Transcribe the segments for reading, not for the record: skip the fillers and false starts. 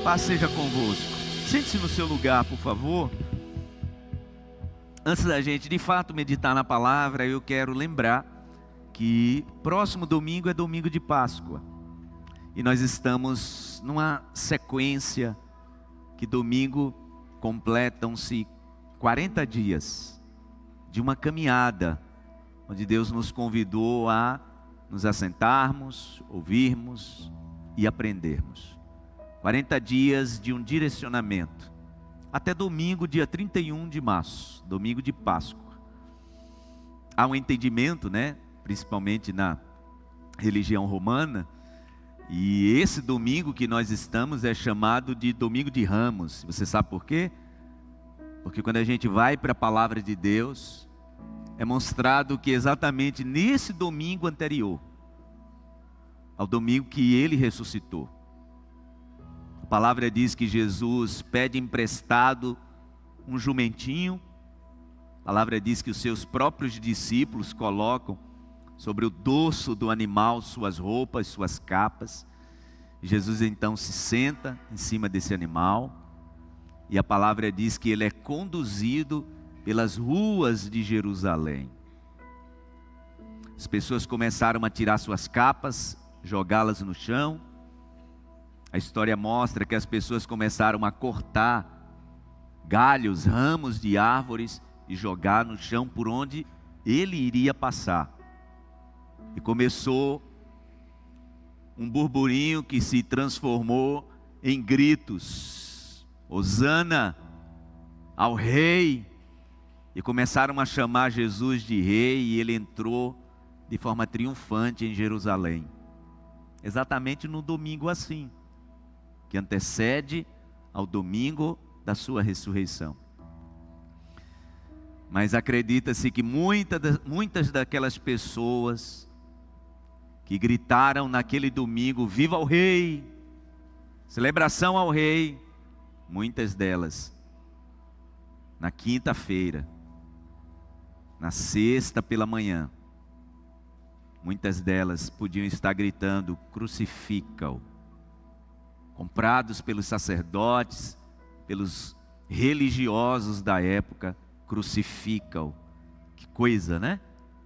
Paz seja convosco. Sente-se no seu lugar, por favor. Antes da gente, de fato, meditar na palavra, eu quero lembrar que próximo domingo é domingo de Páscoa. E nós estamos numa sequência que domingo completam-se 40 dias de uma caminhada, onde Deus nos convidou a nos assentarmos, ouvirmos e aprendermos. 40 dias de um direcionamento, até domingo, dia 31 de março, domingo de Páscoa. Há um entendimento, principalmente na religião romana, e esse domingo que nós estamos é chamado de Domingo de Ramos. Você sabe por quê? Porque quando a gente vai para a palavra de Deus, é mostrado que exatamente nesse domingo anterior, ao domingo que ele ressuscitou, a palavra diz que Jesus pede emprestado um jumentinho. A palavra diz que os seus próprios discípulos colocam sobre o dorso do animal suas roupas, suas capas. Jesus então se senta em cima desse animal. E a palavra diz que ele é conduzido pelas ruas de Jerusalém. As pessoas começaram a tirar suas capas, jogá-las no chão. A história mostra que as pessoas começaram a cortar galhos, ramos de árvores e jogar no chão por onde ele iria passar. E começou um burburinho que se transformou em gritos: Hosana ao rei! E começaram a chamar Jesus de rei, e ele entrou de forma triunfante em Jerusalém. Exatamente no domingo assim, que antecede ao domingo da sua ressurreição. Mas acredita-se que muitas daquelas pessoas que gritaram naquele domingo: viva o rei, celebração ao rei, muitas delas, na quinta-feira, na sexta pela manhã, muitas delas podiam estar gritando: crucifica-o. Comprados pelos sacerdotes, pelos religiosos da época, crucifica-o. Que coisa, né?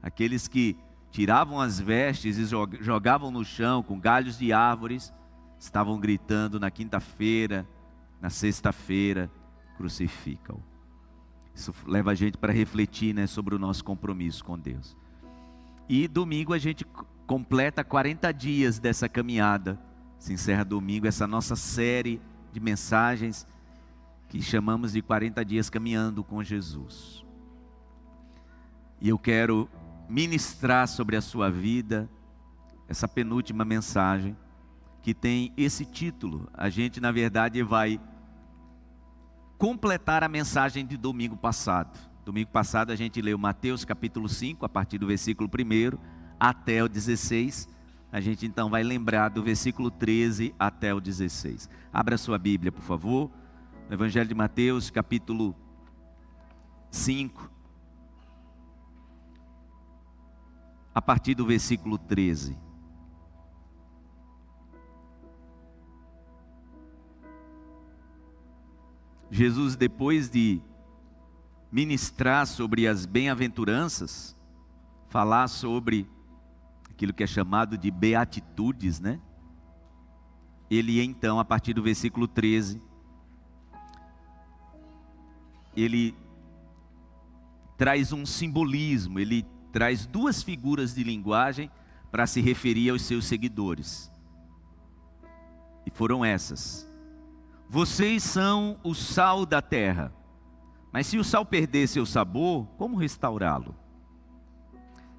Aqueles que tiravam as vestes e jogavam no chão com galhos de árvores, estavam gritando na quinta-feira, na sexta-feira: crucifica-o. Isso leva a gente para refletir, sobre o nosso compromisso com Deus. E domingo a gente completa 40 dias dessa caminhada. Se encerra domingo essa nossa série de mensagens que chamamos de 40 dias caminhando com Jesus. E eu quero ministrar sobre a sua vida essa penúltima mensagem que tem esse título. A gente, na verdade, vai completar a mensagem de domingo passado. Domingo passado a gente leu Mateus capítulo 5, a partir do versículo 1 até o 16. A gente então vai lembrar do versículo 13 até o 16. Abra sua Bíblia, por favor. No Evangelho de Mateus, capítulo 5, a partir do versículo 13. Jesus, depois de ministrar sobre as bem-aventuranças, falar sobre aquilo que é chamado de beatitudes, Ele então, a partir do versículo 13, ele traz um simbolismo, ele traz duas figuras de linguagem para se referir aos seus seguidores. E foram essas: vocês são o sal da terra, mas se o sal perder seu sabor, como restaurá-lo?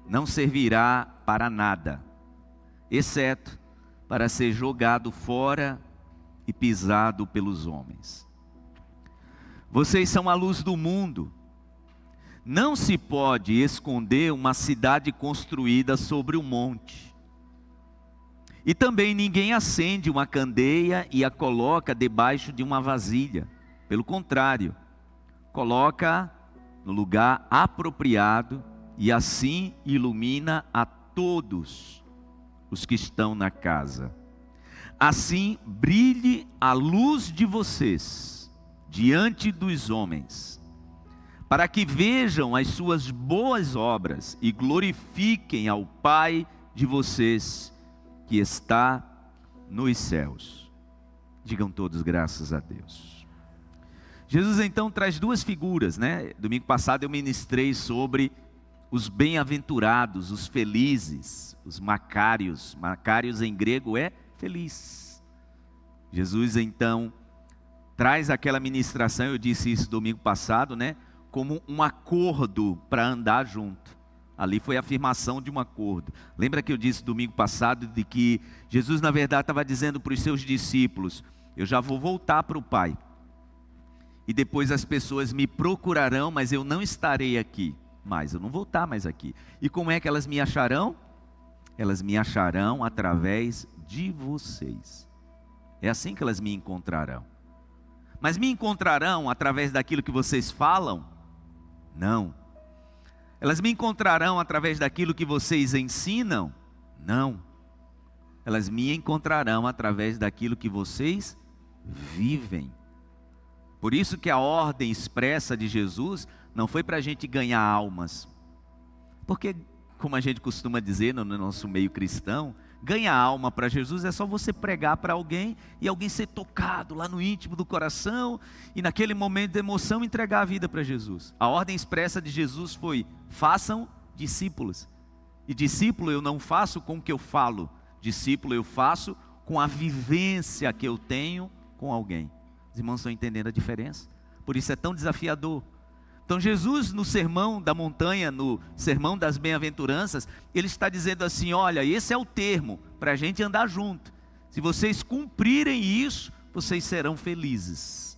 Não servirá para nada, exceto para ser jogado fora e pisado pelos homens. Vocês são a luz do mundo. Não se pode esconder uma cidade construída sobre um monte. E também ninguém acende uma candeia e a coloca debaixo de uma vasilha. Pelo contrário, coloca no lugar apropriado e assim ilumina a todos os que estão na casa. assim brilhe a luz de vocês diante dos homens, para que vejam as suas boas obras e glorifiquem ao Pai de vocês que está nos céus. Digam todos graças a Deus. Jesus então traz duas figuras, né? Domingo passado eu ministrei sobre os bem-aventurados, os felizes, os macários. Macários em grego é feliz. Jesus então traz aquela ministração, eu disse isso domingo passado, né? Como um acordo para andar junto. Ali foi a afirmação de um acordo. Lembra que eu disse domingo passado de que Jesus na verdade estava dizendo para os seus discípulos: eu já vou voltar para o Pai. E depois as pessoas me procurarão, mas eu não estarei aqui mais, eu não vou estar mais aqui. E como é que elas me acharão? Elas me acharão através de vocês. É assim que elas me encontrarão. Mas me encontrarão através daquilo que vocês falam? Não. Elas me encontrarão através daquilo que vocês ensinam? Não. Elas me encontrarão através daquilo que vocês vivem. Por isso que a ordem expressa de Jesus não foi para a gente ganhar almas. Porque, como a gente costuma dizer no nosso meio cristão, ganhar alma para Jesus é só você pregar para alguém e alguém ser tocado lá no íntimo do coração e naquele momento de emoção entregar a vida para Jesus. A ordem expressa de Jesus foi: façam discípulos. E discípulo eu não faço com o que eu falo. Discípulo eu faço com a vivência que eu tenho com alguém. Os irmãos estão entendendo a diferença? Por isso é tão desafiador. Então Jesus no sermão da montanha, no sermão das bem-aventuranças, ele está dizendo assim: olha, esse é o termo para a gente andar junto. Se vocês cumprirem isso, vocês serão felizes.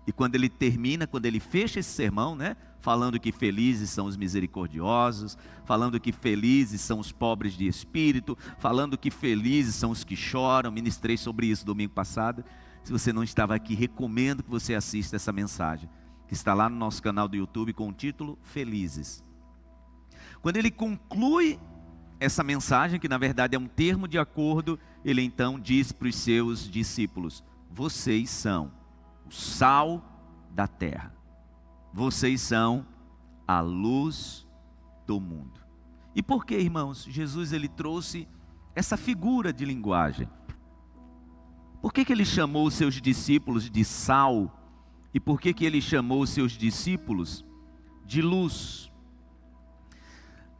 E quando ele termina, quando ele fecha esse sermão, né, falando que felizes são os misericordiosos, falando que felizes são os pobres de espírito, falando que felizes são os que choram, ministrei sobre isso domingo passado. Se você não estava aqui, recomendo que você assista essa mensagem, que está lá no nosso canal do YouTube com o título Felizes. Quando ele conclui essa mensagem, que na verdade é um termo de acordo, ele então diz para os seus discípulos: vocês são o sal da terra. Vocês são a luz do mundo. E por que, irmãos, Jesus ele trouxe essa figura de linguagem? Por que ele chamou os seus discípulos de sal? E por que ele chamou os seus discípulos de luz?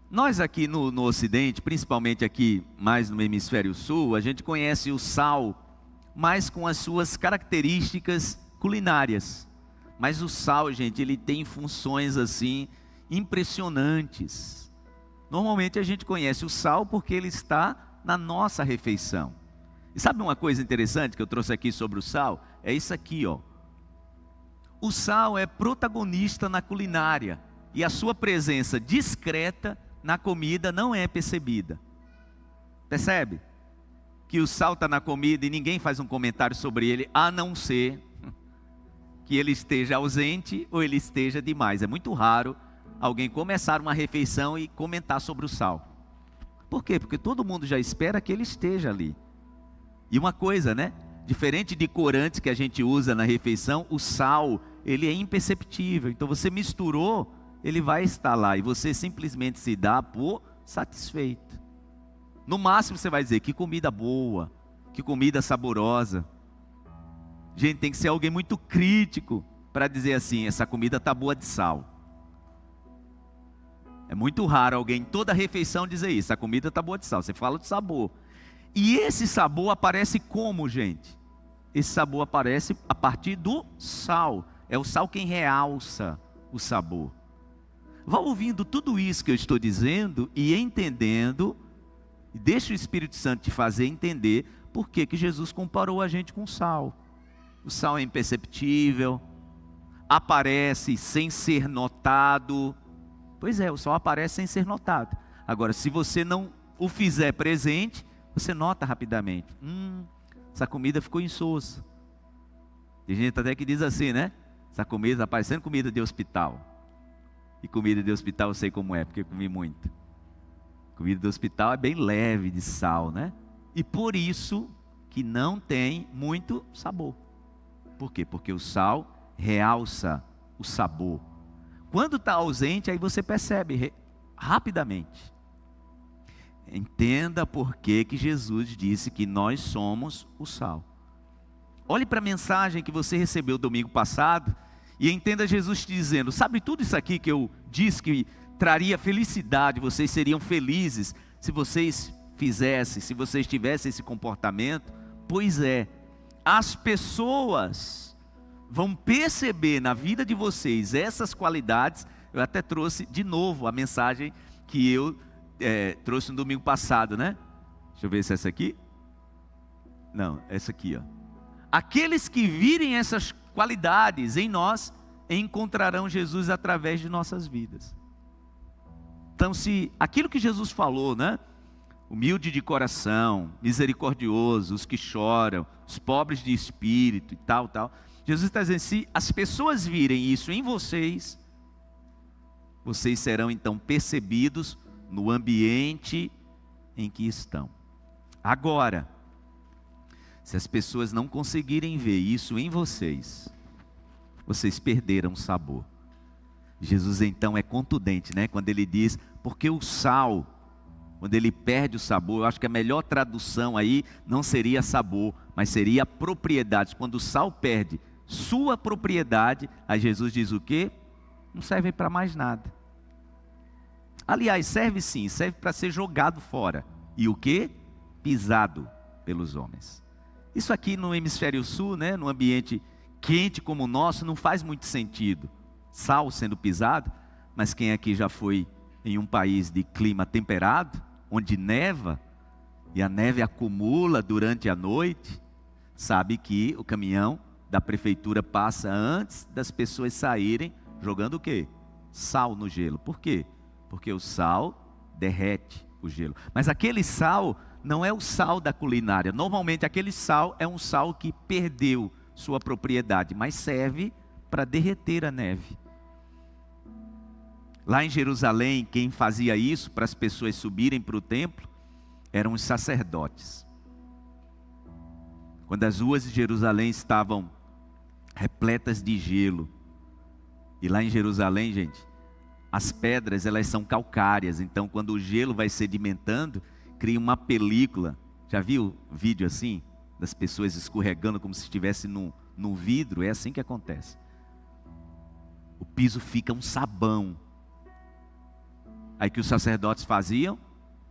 Nós aqui no Ocidente, principalmente aqui mais no hemisfério sul, a gente conhece o sal mais com as suas características culinárias. Mas o sal, gente, ele tem funções assim impressionantes. Normalmente a gente conhece o sal porque ele está na nossa refeição. E sabe uma coisa interessante que eu trouxe aqui sobre o sal? É isso aqui, ó. O sal é protagonista na culinária e a sua presença discreta na comida não é percebida. Percebe? Que o sal está na comida e ninguém faz um comentário sobre ele, a não ser que ele esteja ausente ou ele esteja demais. É muito raro alguém começar uma refeição e comentar sobre o sal. Por quê? Porque todo mundo já espera que ele esteja ali. E uma coisa, né? Diferente de corantes que a gente usa na refeição, o sal, ele é imperceptível. Então você misturou, ele vai estar lá e você simplesmente se dá por satisfeito. No máximo você vai dizer: que comida boa, que comida saborosa. Gente, tem que ser alguém muito crítico para dizer assim: essa comida está boa de sal. É muito raro alguém em toda refeição dizer isso: a comida está boa de sal. Você fala de sabor. E esse sabor aparece como, gente? Esse sabor aparece a partir do sal. É o sal quem realça o sabor. Vá ouvindo tudo isso que eu estou dizendo e entendendo. Deixa o Espírito Santo te fazer entender por que Jesus comparou a gente com sal. O sal é imperceptível, aparece sem ser notado. Pois é, o sal aparece sem ser notado. Agora, se você não o fizer presente, você nota rapidamente: essa comida ficou insossa. Tem gente até que diz assim, né? Essa comida está parecendo comida de hospital. E comida de hospital eu sei como é, porque eu comi muito. Comida de hospital é bem leve de sal, né? E por isso que não tem muito sabor. Por quê? Porque o sal realça o sabor. Quando está ausente, aí você percebe rapidamente. Entenda por que Jesus disse que nós somos o sal. Olhe para a mensagem que você recebeu domingo passado e entenda Jesus te dizendo: sabe tudo isso aqui que eu disse que traria felicidade, vocês seriam felizes se vocês fizessem, se vocês tivessem esse comportamento? Pois é, as pessoas vão perceber na vida de vocês essas qualidades. Eu até trouxe de novo a mensagem que eu trouxe no domingo passado, né? Deixa eu ver se é essa aqui. Não, essa aqui, ó. Aqueles que virem essas qualidades em nós, encontrarão Jesus através de nossas vidas. Então, se aquilo que Jesus falou, né? Humilde de coração, misericordioso, os que choram, os pobres de espírito e tal. Jesus está dizendo, se as pessoas virem isso em vocês, vocês serão então percebidos no ambiente em que estão. Agora, se as pessoas não conseguirem ver isso em vocês, vocês perderam o sabor. Jesus então é contundente, né? Quando ele diz, porque o sal, quando ele perde o sabor, eu acho que a melhor tradução aí não seria sabor, mas seria propriedade. Quando o sal perde sua propriedade, aí Jesus diz o quê? Não serve para mais nada. Aliás, serve sim, serve para ser jogado fora. E o quê? Pisado pelos homens. Isso aqui no hemisfério sul, né, num ambiente quente como o nosso, não faz muito sentido. Sal sendo pisado, mas quem aqui já foi em um país de clima temperado, onde neva, e a neve acumula durante a noite, sabe que o caminhão da prefeitura passa antes das pessoas saírem, jogando o quê? Sal no gelo. Por quê? Porque o sal derrete o gelo. Mas aquele sal não é o sal da culinária. Normalmente aquele sal é um sal que perdeu sua propriedade, mas serve para derreter a neve. Lá em Jerusalém, quem fazia isso para as pessoas subirem para o templo eram os sacerdotes. Quando as ruas de Jerusalém estavam repletas de gelo, e lá em Jerusalém, gente, as pedras elas são calcárias, então quando o gelo vai sedimentando, cria uma película. Já viu vídeo assim? Das pessoas escorregando como se estivesse num vidro? É assim que acontece. O piso fica um sabão. Aí o que os sacerdotes faziam?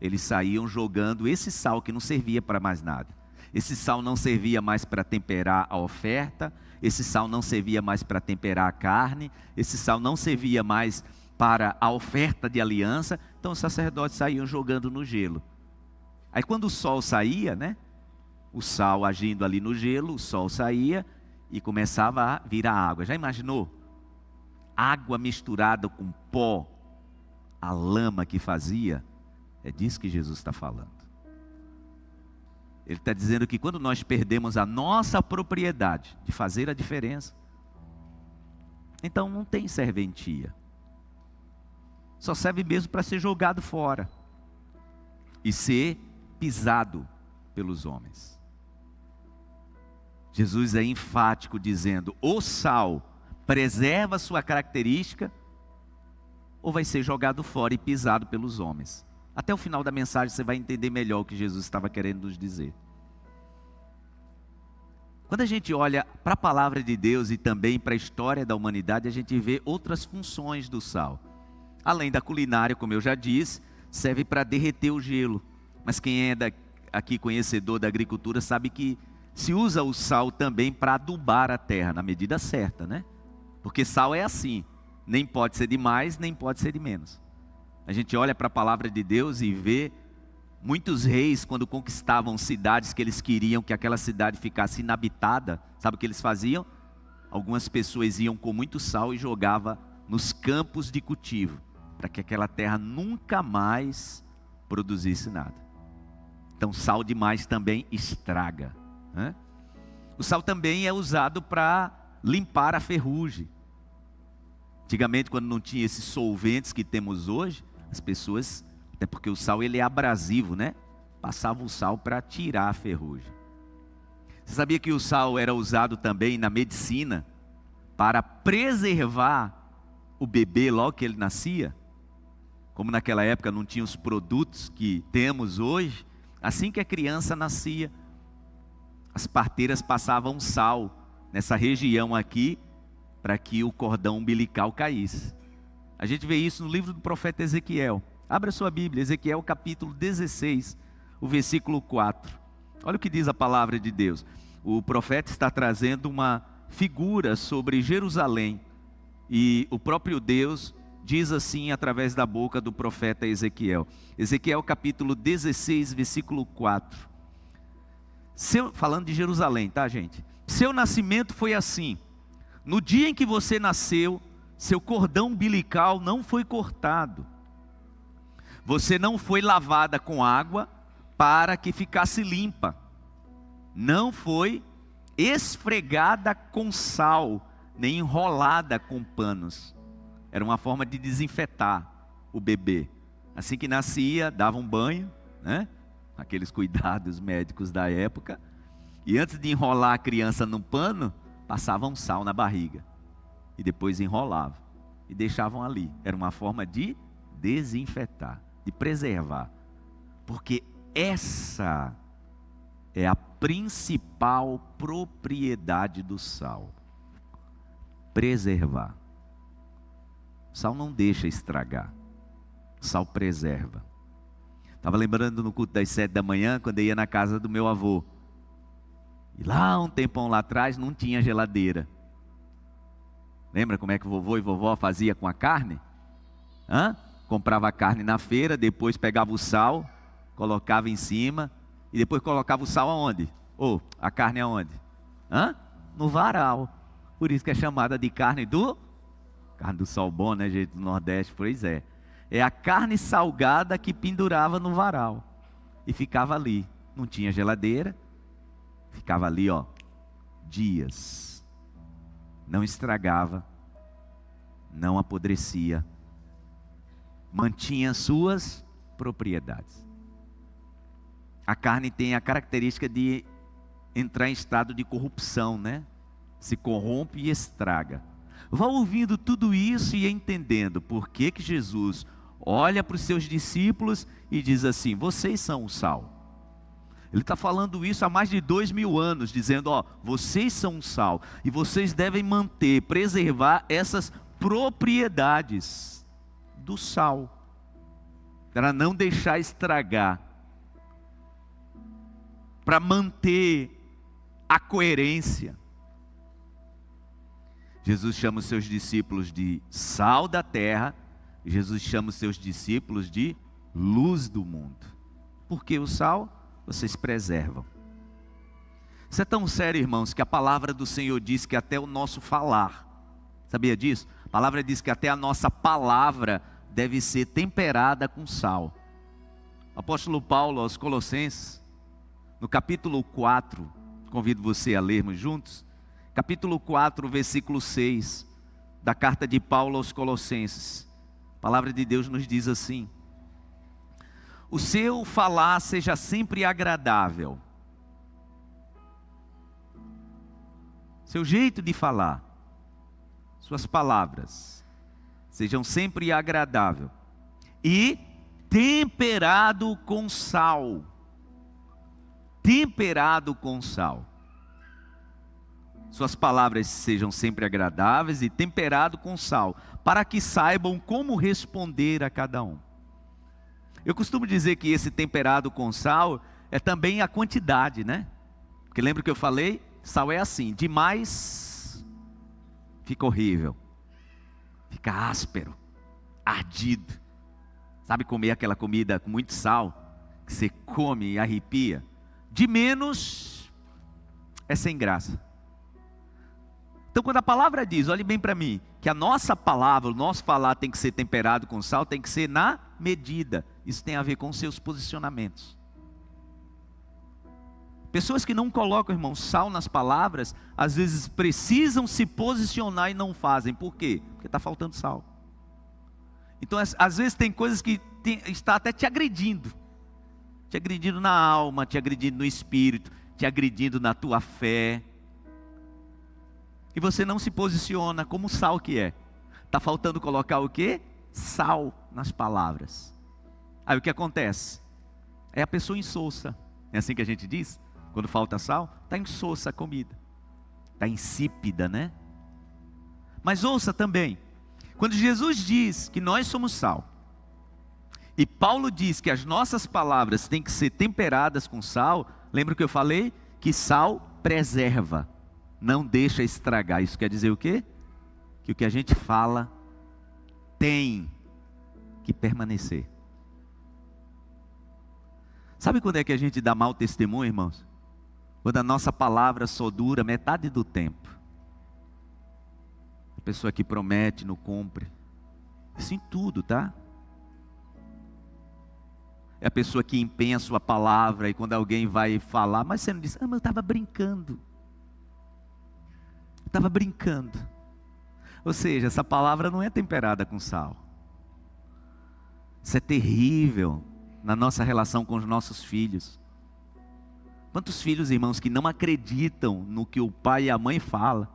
Eles saíam jogando esse sal que não servia para mais nada. Esse sal não servia mais para temperar a oferta, esse sal não servia mais para temperar a carne, esse sal não servia mais para a oferta de aliança, então os sacerdotes saíam jogando no gelo. Aí quando o sol saía, né? O sal agindo ali no gelo, o sol saía e começava a virar água. Já imaginou? Água misturada com pó, a lama que fazia. É disso que Jesus está falando. Ele está dizendo que quando nós perdemos a nossa propriedade de fazer a diferença, então não tem serventia. Só serve mesmo para ser jogado fora e ser pisado pelos homens. Jesus é enfático dizendo, o sal preserva sua característica ou vai ser jogado fora e pisado pelos homens. Até o final da mensagem você vai entender melhor o que Jesus estava querendo nos dizer. Quando a gente olha para a palavra de Deus e também para a história da humanidade, a gente vê outras funções do sal. Além da culinária, como eu já disse, serve para derreter o gelo. Mas quem é aqui conhecedor da agricultura sabe que se usa o sal também para adubar a terra, na medida certa, né? Porque sal é assim, nem pode ser de mais, nem pode ser de menos. A gente olha para a palavra de Deus e vê muitos reis, quando conquistavam cidades que eles queriam que aquela cidade ficasse inabitada, sabe o que eles faziam? Algumas pessoas iam com muito sal e jogavam nos campos de cultivo, para que aquela terra nunca mais produzisse nada. Então sal demais também estraga, né? O sal também é usado para limpar a ferrugem. Antigamente, quando não tinha esses solventes que temos hoje, as pessoas, até porque o sal ele é abrasivo, né? Passavam o sal para tirar a ferrugem. Você sabia que o sal era usado também na medicina para preservar o bebê logo que ele nascia? Como naquela época não tinha os produtos que temos hoje, assim que a criança nascia, as parteiras passavam sal nessa região aqui, para que o cordão umbilical caísse. A gente vê isso no livro do profeta Ezequiel. Abra sua Bíblia, Ezequiel capítulo 16, o versículo 4. Olha o que diz a palavra de Deus. O profeta está trazendo uma figura sobre Jerusalém. E o próprio Deus diz assim através da boca do profeta Ezequiel. Ezequiel capítulo 16, versículo 4. Falando de Jerusalém, tá, gente? Seu nascimento foi assim. No dia em que você nasceu, seu cordão umbilical não foi cortado. Você não foi lavada com água para que ficasse limpa. Não foi esfregada com sal, nem enrolada com panos. Era uma forma de desinfetar o bebê. Assim que nascia, dava um banho, né? Aqueles cuidados médicos da época. E antes de enrolar a criança no pano, passavam sal na barriga. E depois enrolavam. E deixavam ali. Era uma forma de desinfetar, de preservar. Porque essa é a principal propriedade do sal. Preservar. O sal não deixa estragar. O sal preserva. Estava lembrando no culto das 7 da manhã, quando eu ia na casa do meu avô. E lá um tempão lá atrás não tinha geladeira. Lembra como é que o vovô e vovó fazia com a carne? Comprava a carne na feira, depois pegava o sal, colocava em cima, e depois colocava o sal aonde? A carne aonde? No varal. Por isso que é chamada de carne do sol bom, né, gente, do Nordeste, pois é. É a carne salgada que pendurava no varal. E ficava ali. Não tinha geladeira. Ficava ali, dias. Não estragava. Não apodrecia. Mantinha suas propriedades. A carne tem a característica de entrar em estado de corrupção, né? Se corrompe e estraga. Vá ouvindo tudo isso e entendendo por que Jesus olha para os seus discípulos e diz assim: vocês são o sal. Ele está falando isso há mais de 2000 anos, dizendo, vocês são o sal. E vocês devem manter, preservar essas propriedades do sal. Para não deixar estragar. Para manter a coerência. Jesus chama os seus discípulos de sal da terra. Jesus chama os seus discípulos de luz do mundo. Porque o sal, vocês preservam. Isso é tão sério, irmãos, que a palavra do Senhor diz que até o nosso falar, sabia disso? A palavra diz que até a nossa palavra deve ser temperada com sal. O apóstolo Paulo aos Colossenses, no capítulo 4, convido você a lermos juntos, capítulo 4, versículo 6, da carta de Paulo aos Colossenses. A palavra de Deus nos diz assim: o seu falar seja sempre agradável. Seu jeito de falar, suas palavras, sejam sempre agradável. E temperado com sal. Temperado com sal. Suas palavras sejam sempre agradáveis e temperado com sal, para que saibam como responder a cada um. Eu costumo dizer que esse temperado com sal é também a quantidade, né? Porque lembra que eu falei? Sal é assim, demais fica horrível, fica áspero, ardido. Sabe comer aquela comida com muito sal, que você come e arrepia? De menos é sem graça. Então quando a palavra diz, olhe bem para mim, que a nossa palavra, o nosso falar tem que ser temperado com sal, tem que ser na medida. Isso tem a ver com seus posicionamentos. Pessoas que não colocam, irmão, sal nas palavras, às vezes precisam se posicionar e não fazem. Por quê? Porque está faltando sal. Então às vezes tem coisas que está até te agredindo na alma, te agredindo no espírito, te agredindo na tua fé. E você não se posiciona como sal que é. Está faltando colocar o quê? Sal nas palavras. Aí o que acontece? É a pessoa insossa. É assim que a gente diz? Quando falta sal, está insossa a comida. Está insípida, né? Mas ouça também. Quando Jesus diz que nós somos sal, e Paulo diz que as nossas palavras têm que ser temperadas com sal, lembra que eu falei? Que sal preserva, não deixa estragar. Isso quer dizer o quê? Que o que a gente fala tem que permanecer. Sabe quando é que a gente dá mau testemunho, irmãos? Quando a nossa palavra só dura metade do tempo. A pessoa que promete, não cumpre. Isso em tudo, tá? É a pessoa que empenha a sua palavra e quando alguém vai falar, mas você não diz, mas eu estava brincando. Eu estava brincando. Ou seja, essa palavra não é temperada com sal. Isso é terrível na nossa relação com os nossos filhos. Quantos filhos, irmãos, que não acreditam no que o pai e a mãe falam?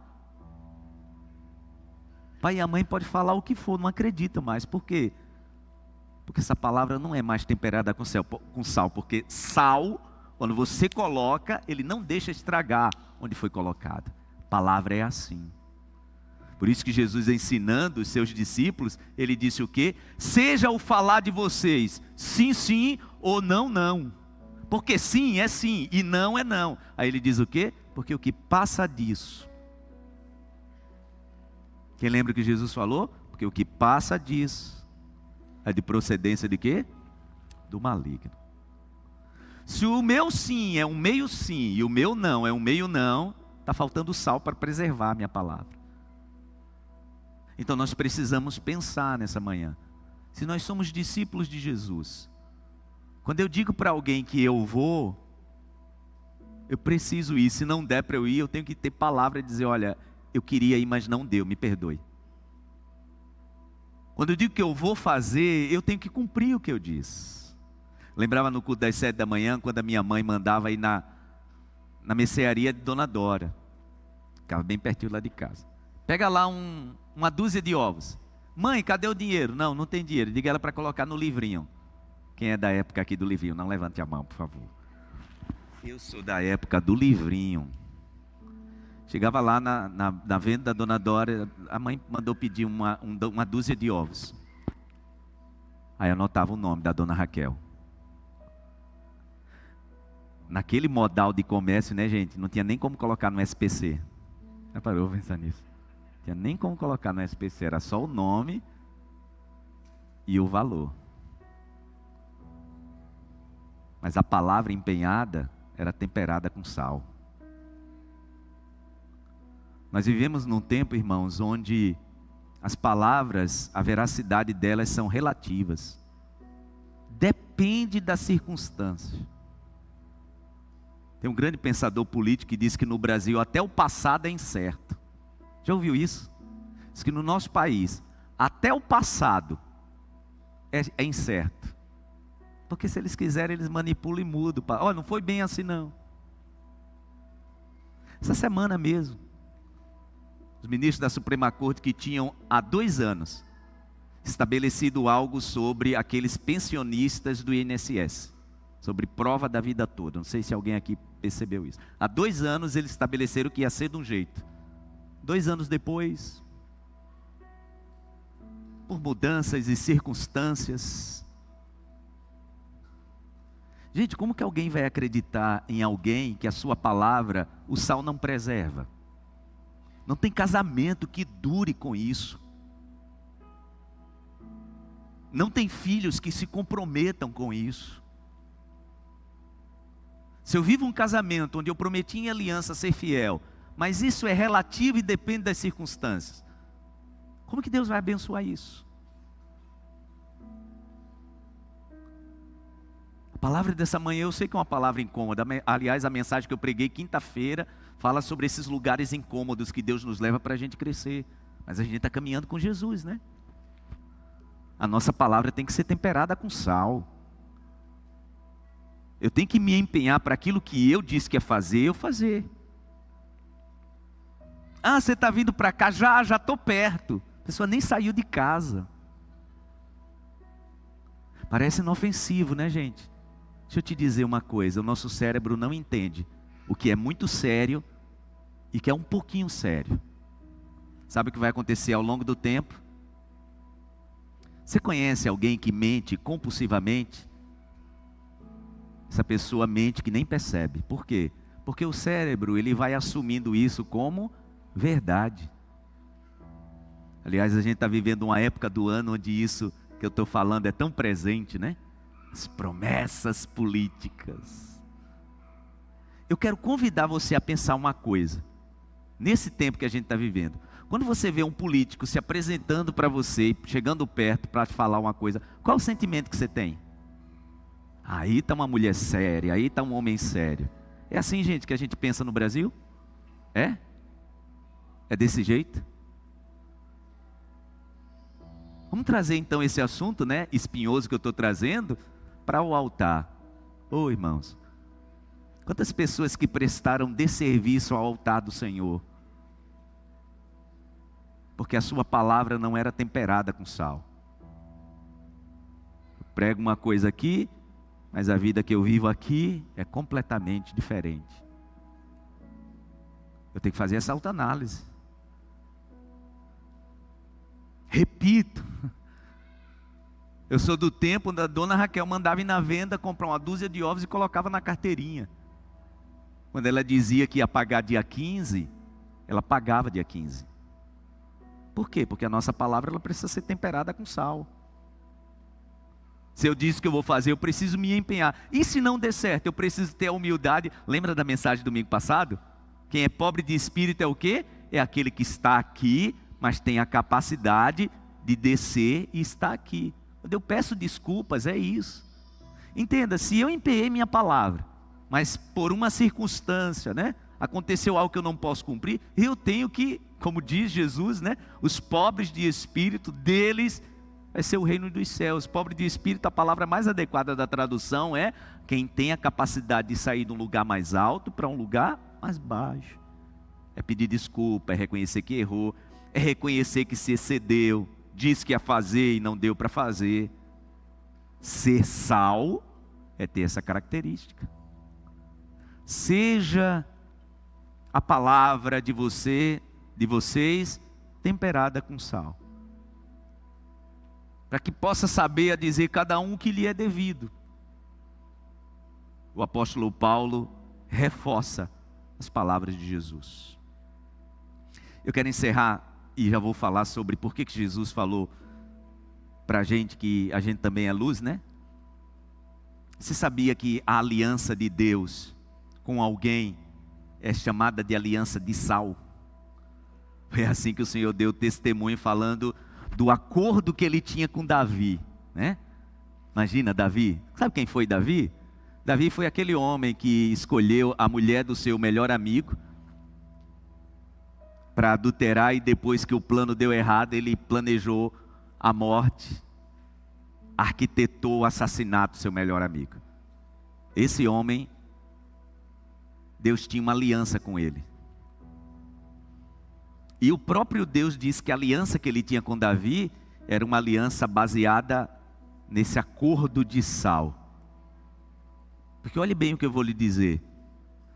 O pai e a mãe podem falar o que for, não acreditam mais. Por quê? Porque essa palavra não é mais temperada com sal. Porque sal, quando você coloca, ele não deixa estragar onde foi colocado. A palavra é assim. Por isso que Jesus, ensinando os seus discípulos, ele disse o quê? Seja o falar de vocês, sim, sim, ou não, não. Porque sim é sim, e não é não. Aí ele diz o quê? Porque o que passa disso. Quem lembra o que Jesus falou? Porque o que passa disso é de procedência de quê? Do maligno. Se o meu sim é um meio sim, e o meu não é um meio não, está faltando sal para preservar a minha palavra. Então nós precisamos pensar nessa manhã. Se nós somos discípulos de Jesus, quando eu digo para alguém que eu vou, eu preciso ir. Se não der para eu ir, eu tenho que ter palavra e dizer, olha, eu queria ir, mas não deu, me perdoe. Quando eu digo que eu vou fazer, eu tenho que cumprir o que eu disse. Lembrava no culto das 7 da manhã, quando a minha mãe mandava ir na mercearia de Dona Dora. Ficava bem pertinho lá de casa. Pega lá uma dúzia de ovos. Mãe, cadê o dinheiro? Não, não tem dinheiro. Diga ela para colocar no livrinho. Quem é da época aqui do livrinho? Não levante a mão, por favor. Eu sou da época do livrinho. Chegava lá na venda da Dona Dora, a mãe mandou pedir uma dúzia de ovos. Aí anotava o nome da Dona Raquel. Naquele modal de comércio, né, gente? Não tinha nem como colocar no SPC. Já parou pra pensar nisso? Não tinha nem como colocar no SPC, era só o nome e o valor. Mas a palavra empenhada era temperada com sal. Nós vivemos num tempo, irmãos, onde as palavras, a veracidade delas são relativas. Depende da circunstância. Tem um grande pensador político que diz que no Brasil até o passado é incerto. Já ouviu isso? Diz que no nosso país, até o passado é incerto. Porque se eles quiserem, eles manipulam e mudam. Olha, não foi bem assim não. Essa semana mesmo, os ministros da Suprema Corte que tinham há 2 anos estabelecido algo sobre aqueles pensionistas do INSS, sobre prova da vida toda. Não sei se alguém aqui percebeu isso. Há 2 anos eles estabeleceram que ia ser de um jeito. 2 anos depois, por mudanças e circunstâncias. Gente, como que alguém vai acreditar em alguém que a sua palavra, o sal não preserva? Não tem casamento que dure com isso. Não tem filhos que se comprometam com isso. Se eu vivo um casamento onde eu prometi em aliança ser fiel, mas isso é relativo e depende das circunstâncias, como que Deus vai abençoar isso? A palavra dessa manhã eu sei que é uma palavra incômoda. Aliás, a mensagem que eu preguei quinta-feira fala sobre esses lugares incômodos que Deus nos leva para a gente crescer. Mas a gente está caminhando com Jesus, né? A nossa palavra tem que ser temperada com sal. Eu tenho que me empenhar para aquilo que eu disse que ia fazer, eu fazer. Ah, você está vindo para cá? Já estou perto. A pessoa nem saiu de casa. Parece inofensivo, né, gente? Deixa eu te dizer uma coisa, o nosso cérebro não entende o que é muito sério e que é um pouquinho sério. Sabe o que vai acontecer ao longo do tempo? Você conhece alguém que mente compulsivamente? Essa pessoa mente que nem percebe. Por quê? Porque o cérebro, ele vai assumindo isso como verdade. Aliás, a gente está vivendo uma época do ano onde isso que eu estou falando é tão presente, né? As promessas políticas. Eu quero convidar você a pensar uma coisa. Nesse tempo que a gente está vivendo, quando você vê um político se apresentando para você, chegando perto para te falar uma coisa, qual o sentimento que você tem? Aí está uma mulher séria, aí está um homem sério. É assim, gente, que a gente pensa no Brasil? É? É desse jeito? Vamos trazer então esse assunto, né, espinhoso que eu estou trazendo, para o altar. Ô irmãos, quantas pessoas que prestaram desserviço ao altar do Senhor, porque a sua palavra não era temperada com sal. Eu prego uma coisa aqui, mas a vida que eu vivo aqui é completamente diferente. Eu tenho que fazer essa autoanálise. Repito, eu sou do tempo da dona Raquel mandava ir na venda comprar uma dúzia de ovos e colocava na carteirinha. Quando ela dizia que ia pagar dia 15, ela pagava dia 15. Por quê? Porque a nossa palavra ela precisa ser temperada com sal. Se eu disse que eu vou fazer, eu preciso me empenhar. E se não der certo, eu preciso ter a humildade. Lembra da mensagem do domingo passado? Quem é pobre de espírito é o quê? É aquele que está aqui, mas tem a capacidade de descer e estar aqui. Quando eu peço desculpas, é isso. Entenda, se eu empenhei minha palavra, mas por uma circunstância, né? Aconteceu algo que eu não posso cumprir, eu tenho que, como diz Jesus, né? Os pobres de espírito, deles vai ser o reino dos céus. Pobre de espírito, a palavra mais adequada da tradução é quem tem a capacidade de sair de um lugar mais alto para um lugar mais baixo. É pedir desculpa, é reconhecer que errou, é reconhecer que se excedeu, disse que ia fazer e não deu para fazer. Ser sal é ter essa característica. Seja a palavra de vocês, temperada com sal. Para que possa saber a dizer cada um o que lhe é devido. O apóstolo Paulo reforça as palavras de Jesus. Eu quero encerrar e já vou falar sobre por que Jesus falou para a gente que a gente também é luz, né? Você sabia que a aliança de Deus com alguém é chamada de aliança de sal? Foi assim que o Senhor deu testemunho falando do acordo que ele tinha com Davi, né? Imagina Davi, sabe quem foi Davi? Davi foi aquele homem que escolheu a mulher do seu melhor amigo para adulterar, e depois que o plano deu errado, ele planejou a morte, arquitetou o assassinato do seu melhor amigo. Esse homem, Deus tinha uma aliança com ele. E o próprio Deus disse que a aliança que ele tinha com Davi era uma aliança baseada nesse acordo de sal. Porque olhe bem o que eu vou lhe dizer.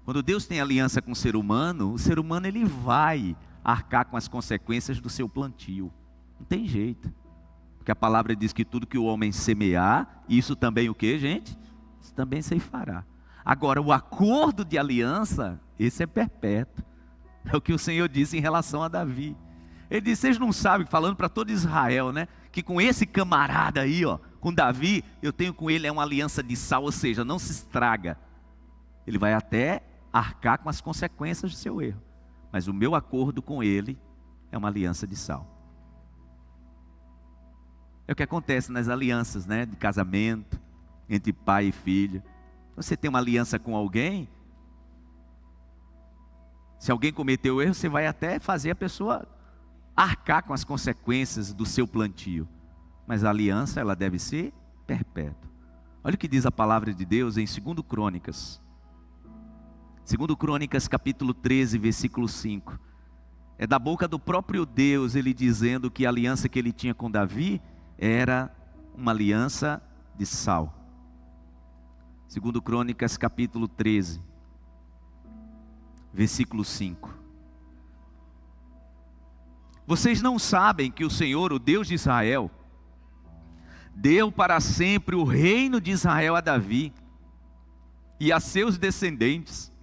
Quando Deus tem aliança com o ser humano ele vai arcar com as consequências do seu plantio. Não tem jeito. Porque a palavra diz que tudo que o homem semear, isso também o que, gente? Isso também se fará. Agora, o acordo de aliança, esse é perpétuo. É o que o Senhor disse em relação a Davi. Ele disse, vocês não sabem, falando para todo Israel, né? Que com esse camarada aí, ó, com Davi, eu tenho com ele uma aliança de sal, ou seja, não se estraga. Ele vai até arcar com as consequências do seu erro. Mas o meu acordo com ele é uma aliança de sal. É o que acontece nas alianças, né? De casamento, entre pai e filho. Você tem uma aliança com alguém, se alguém cometeu erro, você vai até fazer a pessoa arcar com as consequências do seu plantio. Mas a aliança, ela deve ser perpétua. Olha o que diz a palavra de Deus em 2 Crônicas. 2 Crônicas capítulo 13, versículo 5. É da boca do próprio Deus ele dizendo que a aliança que ele tinha com Davi era uma aliança de sal. 2 Crônicas capítulo 13, versículo 5. Vocês não sabem que o Senhor, o Deus de Israel, deu para sempre o reino de Israel a Davi e a seus descendentes,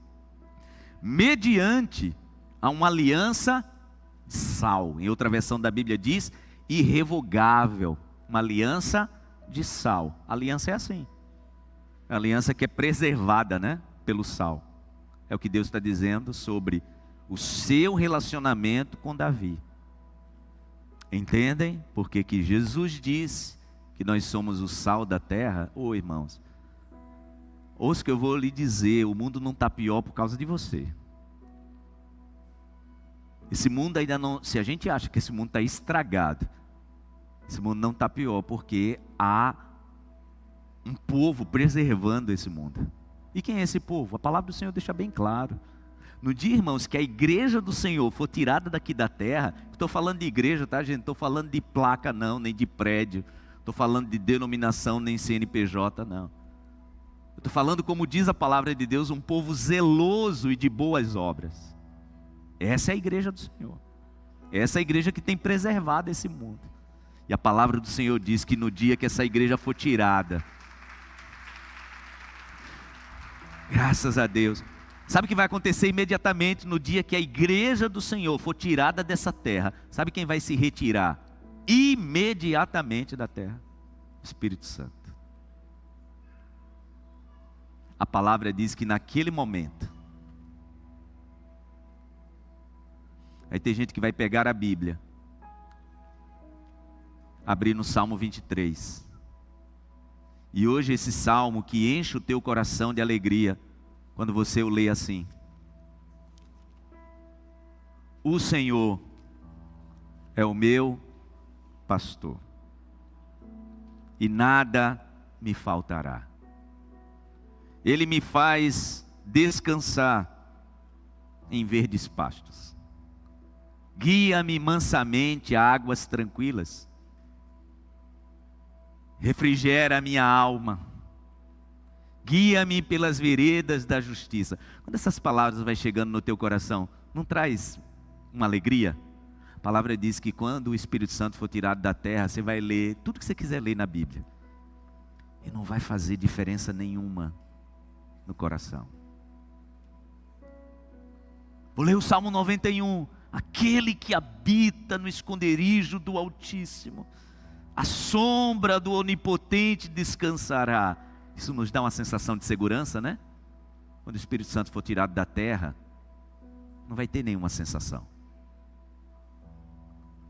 mediante a uma aliança de sal. Em outra versão da Bíblia diz, irrevogável, uma aliança de sal. A aliança é assim, a aliança que é preservada, né, pelo sal. É o que Deus está dizendo sobre o seu relacionamento com Davi. Entendem? Porque que Jesus disse que nós somos o sal da terra. Ô irmãos, ouça o que eu vou lhe dizer, o mundo não está pior por causa de você. Esse mundo ainda não, se a gente acha que esse mundo está estragado, esse mundo não está pior, porque há um povo preservando esse mundo. E quem é esse povo? A palavra do Senhor deixa bem claro. No dia, irmãos, que a igreja do Senhor for tirada daqui da terra, estou falando de igreja, tá, gente? Estou falando de placa não, nem de prédio. Estou falando de denominação, nem CNPJ não. Estou falando, como diz a palavra de Deus, um povo zeloso e de boas obras. Essa é a igreja do Senhor. Essa é a igreja que tem preservado esse mundo. E a palavra do Senhor diz que no dia que essa igreja for tirada, graças a Deus, sabe o que vai acontecer imediatamente no dia que a igreja do Senhor for tirada dessa terra? Sabe quem vai se retirar imediatamente da terra? O Espírito Santo. A palavra diz que naquele momento, aí tem gente que vai pegar a Bíblia, abrir no Salmo 23. E hoje esse salmo que enche o teu coração de alegria, quando você o lê assim: o Senhor é o meu pastor, e nada me faltará. Ele me faz descansar em verdes pastos. Guia-me mansamente a águas tranquilas. Refrigera a minha alma. Guia-me pelas veredas da justiça. Quando essas palavras vai chegando no teu coração, não traz uma alegria? A palavra diz que quando o Espírito Santo for tirado da terra, você vai ler tudo que você quiser ler na Bíblia. E não vai fazer diferença nenhuma no coração. Vou ler o Salmo 91. Aquele que habita no esconderijo do Altíssimo, a sombra do Onipotente descansará. Isso nos dá uma sensação de segurança, né? Quando o Espírito Santo for tirado da terra, não vai ter nenhuma sensação.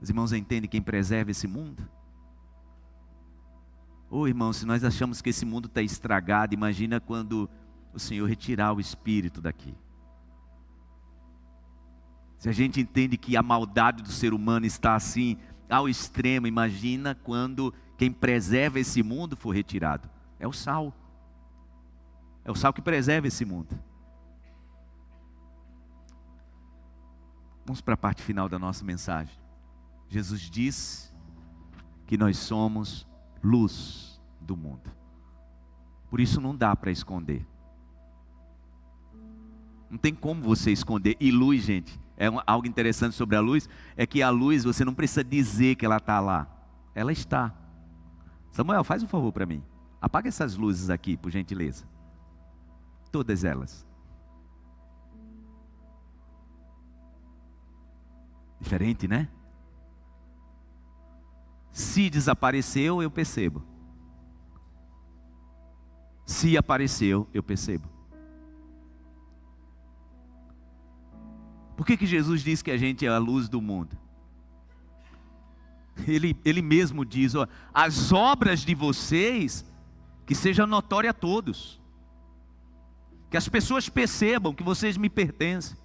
Os irmãos entendem quem preserva esse mundo? Ô irmãos, se nós achamos que esse mundo está estragado, imagina quando o Senhor retirar o Espírito daqui. Se a gente entende que a maldade do ser humano está assim, ao extremo, imagina quando quem preserva esse mundo for retirado. É o sal. É o sal que preserva esse mundo. Vamos para a parte final da nossa mensagem. Jesus disse que nós somos luz do mundo. Por isso não dá para esconder. Não tem como você esconder. E luz, gente, algo interessante sobre a luz, é que a luz você não precisa dizer que ela está lá. Ela está. Samuel, faz um favor para mim. Apaga essas luzes aqui, por gentileza. Todas elas. Diferente, né? Se desapareceu, eu percebo. Se apareceu, eu percebo. Por que Jesus diz que a gente é a luz do mundo? Ele mesmo diz, ó, as obras de vocês que sejam notórias a todos. Que as pessoas percebam que vocês me pertencem.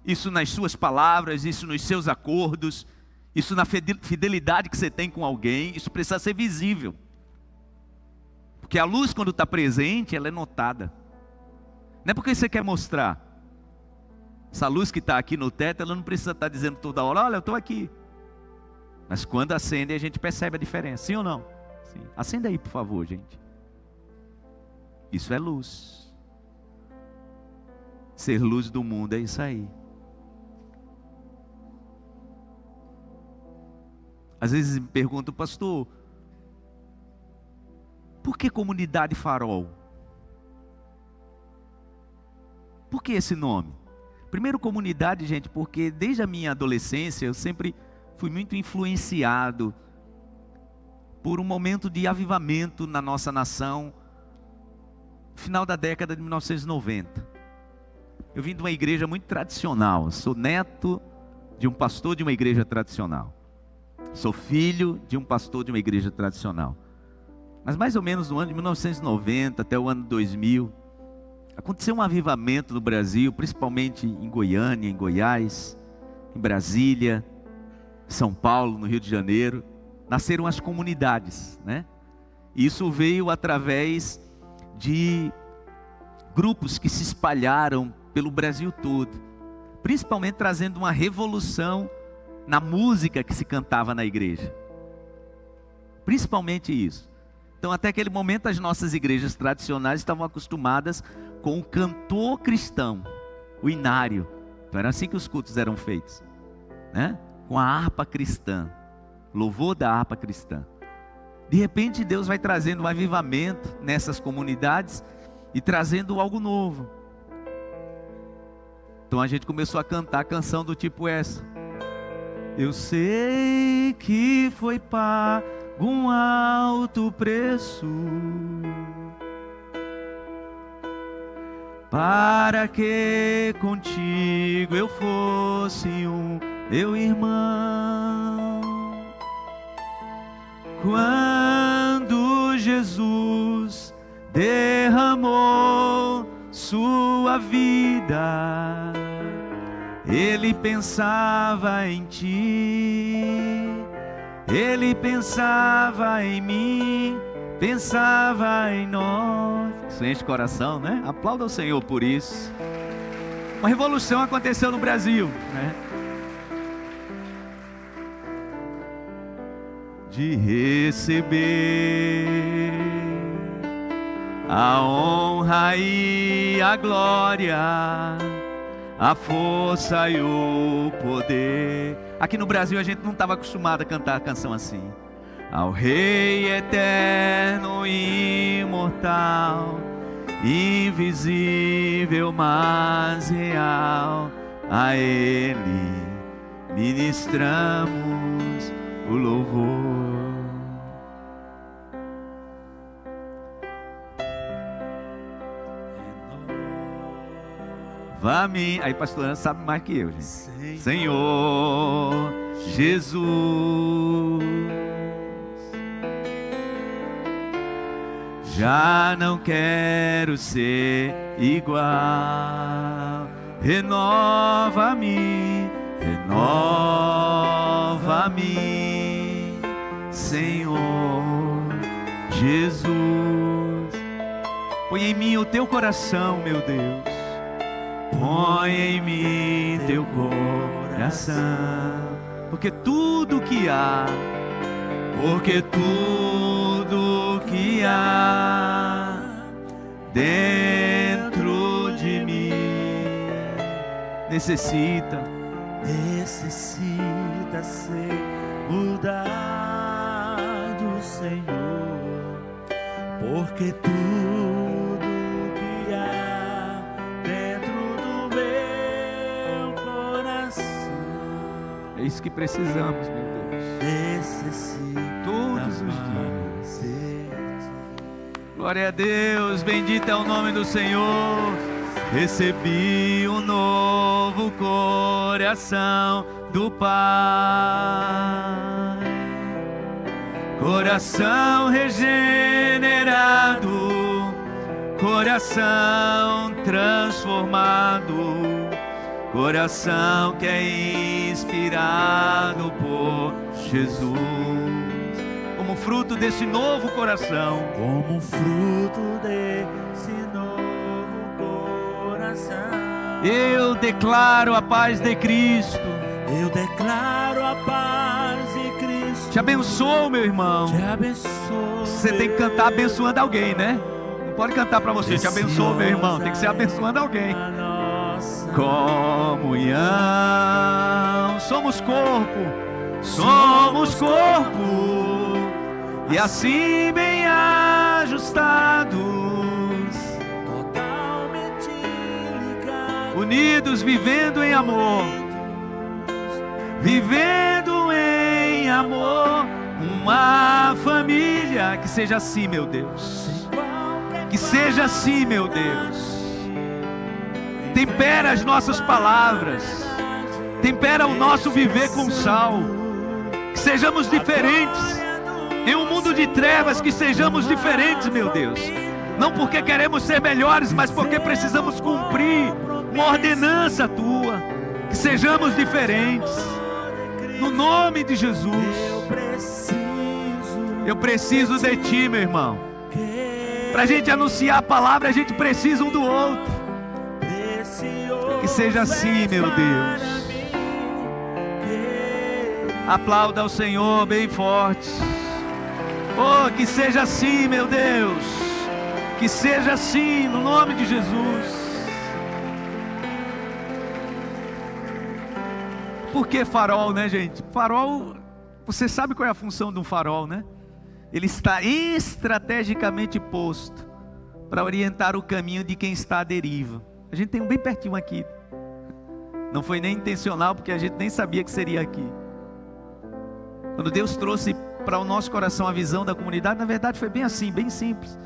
Isso nas suas palavras, isso nos seus acordos, isso na fidelidade que você tem com alguém, isso precisa ser visível. Porque a luz, quando está presente, ela é notada. Não é porque você quer mostrar. Essa luz que está aqui no teto, ela não precisa estar dizendo toda hora, olha, eu estou aqui. Mas quando acende, a gente percebe a diferença, sim ou não? Sim. Acenda aí, por favor, gente. Isso é luz. Ser luz do mundo é isso aí. Às vezes me perguntam, pastor, por que Comunidade Farol? Por que esse nome? Primeiro, comunidade, gente, porque desde a minha adolescência eu sempre fui muito influenciado por um momento de avivamento na nossa nação, final da década de 1990. Eu vim de uma igreja muito tradicional, sou neto de um pastor de uma igreja tradicional. Sou filho de um pastor de uma igreja tradicional. Mas mais ou menos no ano de 1990 até o ano 2000, aconteceu um avivamento no Brasil, principalmente em Goiânia, em Goiás, em Brasília, São Paulo, no Rio de Janeiro. Nasceram as comunidades, né? Isso veio através de grupos que se espalharam pelo Brasil todo, principalmente trazendo uma revolução na música que se cantava na igreja. Principalmente isso. Então, até aquele momento, as nossas igrejas tradicionais estavam acostumadas com o cantor cristão, o inário. Então, era assim que os cultos eram feitos, né? Com a harpa cristã, louvor da harpa cristã. De repente, Deus vai trazendo um avivamento nessas comunidades e trazendo algo novo. Então, a gente começou a cantar a canção do tipo essa. Eu sei que foi pago um alto preço para que contigo eu fosse um meu irmão. Quando Jesus derramou sua vida, Ele pensava em ti, Ele pensava em mim, pensava em nós. Isso enche o coração, né? Aplauda o Senhor por isso. Uma revolução aconteceu no Brasil, né? De receber a honra e a glória, a força e o poder. Aqui no Brasil a gente não estava acostumado a cantar a canção assim. Ao Rei eterno e imortal, invisível mas real, a Ele ministramos o louvor. Vá-me. Aí pastor Ana sabe mais que eu, gente. Senhor Jesus, já não quero ser igual. Renova-me, renova-me, Senhor Jesus. Põe em mim o teu coração, meu Deus. Põe em mim teu coração, porque tudo que há, dentro de mim necessita ser mudado, Senhor, porque tudo que há dentro do meu coração, é isso que precisamos, meu Deus. Necessita todos os dias. Glória a Deus, bendito é o nome do Senhor. Recebi um novo coração do Pai, coração regenerado, coração transformado, coração que é inspirado por Jesus. Como como fruto desse novo coração. Como fruto desse novo coração. Eu declaro a paz de Cristo. Eu declaro a paz de Cristo. Te abençoo, meu irmão. Te abençoo. Você tem que cantar abençoando alguém, né? Não pode cantar para você, te abençoo, meu irmão. Tem que ser abençoando alguém. Comunhão. Somos corpo. Somos corpo. E assim bem ajustados, totalmente ligados, unidos, vivendo em amor. Vivendo em amor. Uma família. Que seja assim, meu Deus. Que seja assim, meu Deus. Tempera as nossas palavras. Tempera o nosso viver com sal. Que sejamos diferentes. Em um mundo de trevas, que sejamos diferentes, meu Deus. Não porque queremos ser melhores, mas porque precisamos cumprir uma ordenança tua. Que sejamos diferentes. No nome de Jesus. Eu preciso de ti, meu irmão. Para a gente anunciar a palavra, a gente precisa um do outro. Que seja assim, meu Deus. Aplauda ao Senhor bem forte. Oh, que seja assim, meu Deus. Que seja assim, no nome de Jesus. Por que farol, né, gente? Farol, você sabe qual é a função de um farol, né? Ele está estrategicamente posto para orientar o caminho de quem está à deriva. A gente tem um bem pertinho aqui. Não foi nem intencional, porque a gente nem sabia que seria aqui. Quando Deus trouxe para o nosso coração a visão da comunidade, na verdade foi bem assim, bem simples.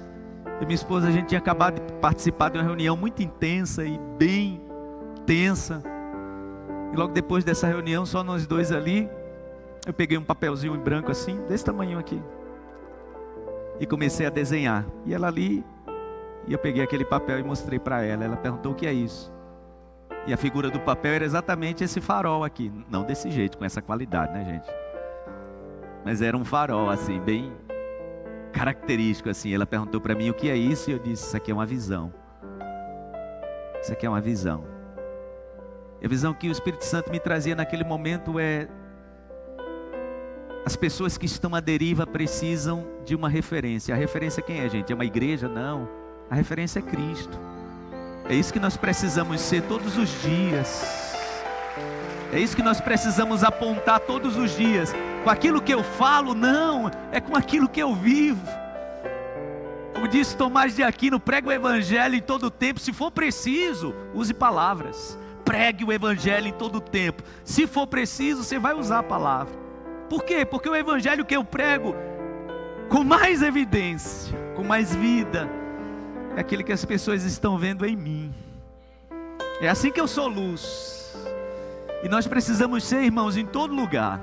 Eu e minha esposa, a gente tinha acabado de participar de uma reunião muito intensa e bem tensa. E logo depois dessa reunião, só nós dois ali, eu peguei um papelzinho em branco assim, desse tamanho aqui, e comecei a desenhar. E ela ali, e eu peguei aquele papel e mostrei para ela. Ela perguntou: o que é isso? E a figura do papel era exatamente esse farol aqui. Não desse jeito, com essa qualidade, né, gente? Mas era um farol assim, bem característico assim. Ela perguntou para mim: o que é isso? E eu disse: isso aqui é uma visão. Isso aqui é uma visão. E a visão que o Espírito Santo me trazia naquele momento é: as pessoas que estão à deriva precisam de uma referência. A referência quem é, gente? É uma igreja? Não. A referência é Cristo. É isso que nós precisamos ser todos os dias. É isso que nós precisamos apontar todos os dias. Com aquilo que eu falo, não. É com aquilo que eu vivo. Como disse Tomás de Aquino: pregue o evangelho em todo o tempo. Se for preciso, use palavras. Pregue o evangelho em todo o tempo. Se for preciso, você vai usar a palavra. Por quê? Porque o evangelho que eu prego, com mais evidência, com mais vida, é aquele que as pessoas estão vendo em mim. É assim que eu sou luz. E nós precisamos ser, irmãos, em todo lugar.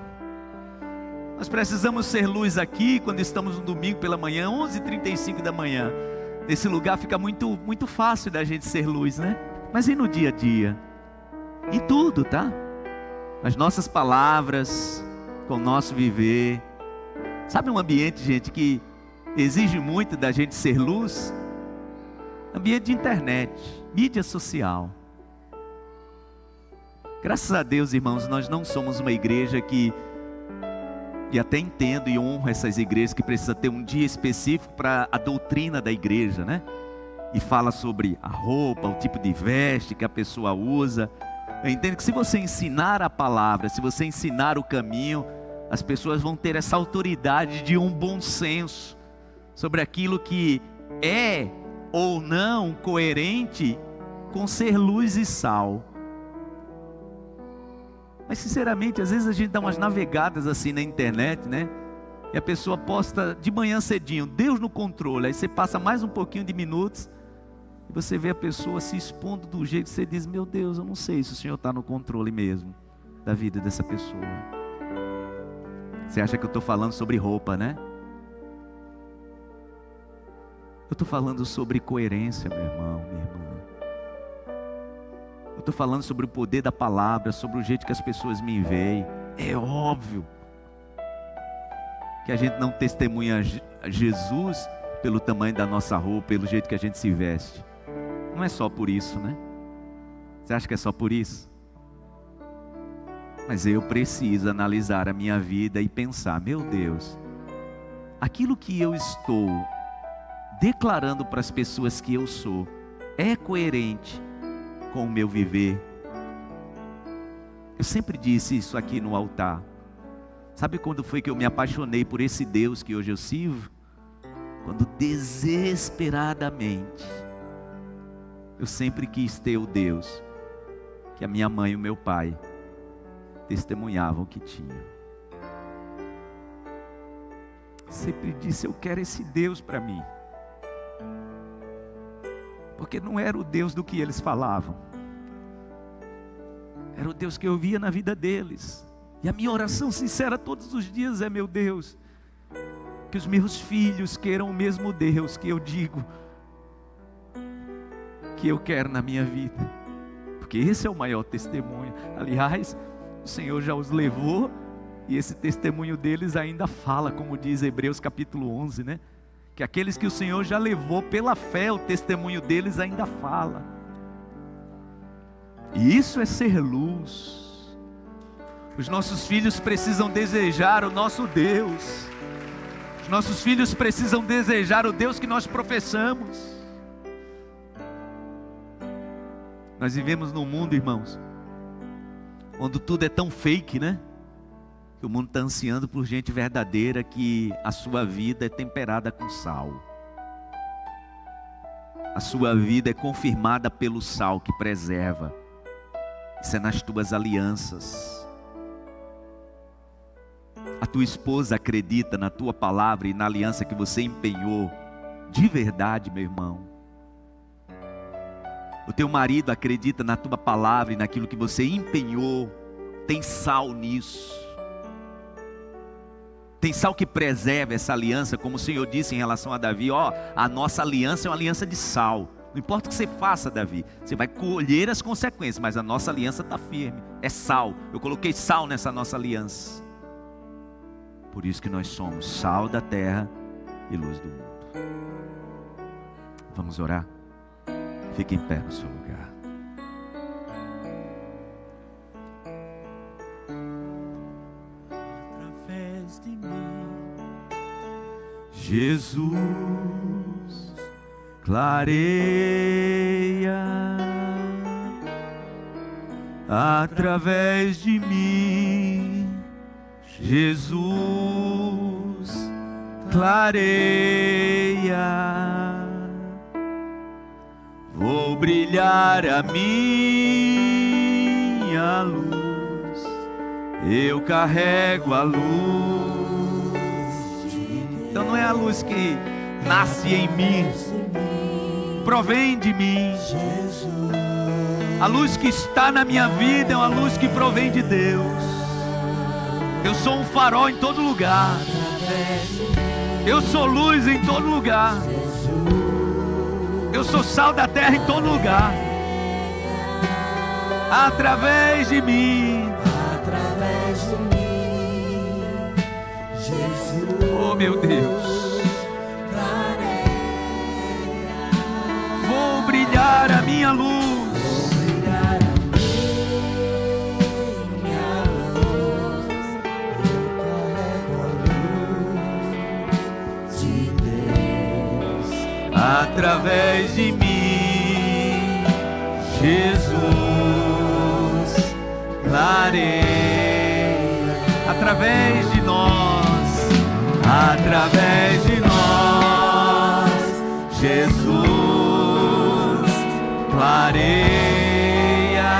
Nós precisamos ser luz aqui, quando estamos no domingo pela manhã, 11h35 da manhã. Nesse lugar fica muito fácil da gente ser luz, né? Mas e no dia a dia? Em tudo, tá? As nossas palavras, com o nosso viver. Sabe um ambiente, gente, que exige muito da gente ser luz? Ambiente de internet, mídia social. Graças a Deus, irmãos, nós não somos uma igreja que... E até entendo e honro essas igrejas que precisam ter um dia específico para a doutrina da igreja, né? E fala sobre a roupa, o tipo de veste que a pessoa usa. Eu entendo que se você ensinar a palavra, se você ensinar o caminho, as pessoas vão ter essa autoridade de um bom senso sobre aquilo que é ou não coerente com ser luz e sal. Mas sinceramente, às vezes a gente dá umas navegadas assim na internet, né? E a pessoa posta de manhã cedinho, Deus no controle. Aí você passa mais um pouquinho de minutos e você vê a pessoa se expondo do jeito que você diz: meu Deus, eu não sei se o Senhor está no controle mesmo da vida dessa pessoa. Você acha que eu estou falando sobre roupa, né? Eu estou falando sobre coerência, meu irmão, minha irmã. Eu estou falando sobre o poder da palavra, sobre o jeito que as pessoas me veem. É óbvio que a gente não testemunha Jesus pelo tamanho da nossa roupa, pelo jeito que a gente se veste. Não é só por isso, né? Você acha que é só por isso? Mas eu preciso analisar a minha vida e pensar, meu Deus, aquilo que eu estou declarando para as pessoas que eu sou, é coerente com o meu viver? Eu sempre disse isso aqui no altar. Sabe quando foi que eu me apaixonei por esse Deus que hoje eu sirvo? Quando desesperadamente eu sempre quis ter o Deus que a minha mãe e o meu pai testemunhavam que tinha. Sempre disse, eu quero esse Deus para mim. Porque não era o Deus do que eles falavam. Era o Deus que eu via na vida deles. E a minha oração sincera todos os dias é, meu Deus, que os meus filhos queiram o mesmo Deus que eu digo que eu quero na minha vida. Porque esse é o maior testemunho. Aliás, o Senhor já os levou e esse testemunho deles ainda fala, como diz Hebreus capítulo 11, né? Que aqueles que o Senhor já levou pela fé, o testemunho deles ainda fala. E isso é ser luz. Os nossos filhos precisam desejar o nosso Deus. Os nossos filhos precisam desejar o Deus que nós professamos. Nós vivemos num mundo, irmãos, onde tudo é tão fake, né? Que o mundo está ansiando por gente verdadeira, que a sua vida é temperada com sal. A sua vida é confirmada pelo sal que preserva. Isso é nas tuas alianças. A tua esposa acredita na tua palavra e na aliança que você empenhou de verdade, meu irmão. O teu marido acredita na tua palavra e naquilo que você empenhou. Tem sal nisso. Tem sal que preserva essa aliança, como o Senhor disse em relação a Davi, ó, a nossa aliança é uma aliança de sal. Não importa o que você faça, Davi, você vai colher as consequências, mas a nossa aliança está firme, é sal. Eu coloquei sal nessa nossa aliança. Por isso que nós somos sal da terra e luz do mundo. Vamos orar? Fique em pé no seu lugar. Através de mim, Jesus, clareia através de mim. Jesus, clareia. Vou brilhar a minha luz, eu carrego a luz. Então não é a luz que nasce em mim, provém de mim. A luz que está na minha vida é uma luz que provém de Deus. Eu sou um farol em todo lugar. Eu sou luz em todo lugar. Eu sou sal da terra em todo lugar. Através de mim, Jesus. Oh meu Deus, vou brilhar a minha luz. Através de mim, Jesus, clareia. Através de nós, Jesus, clareia.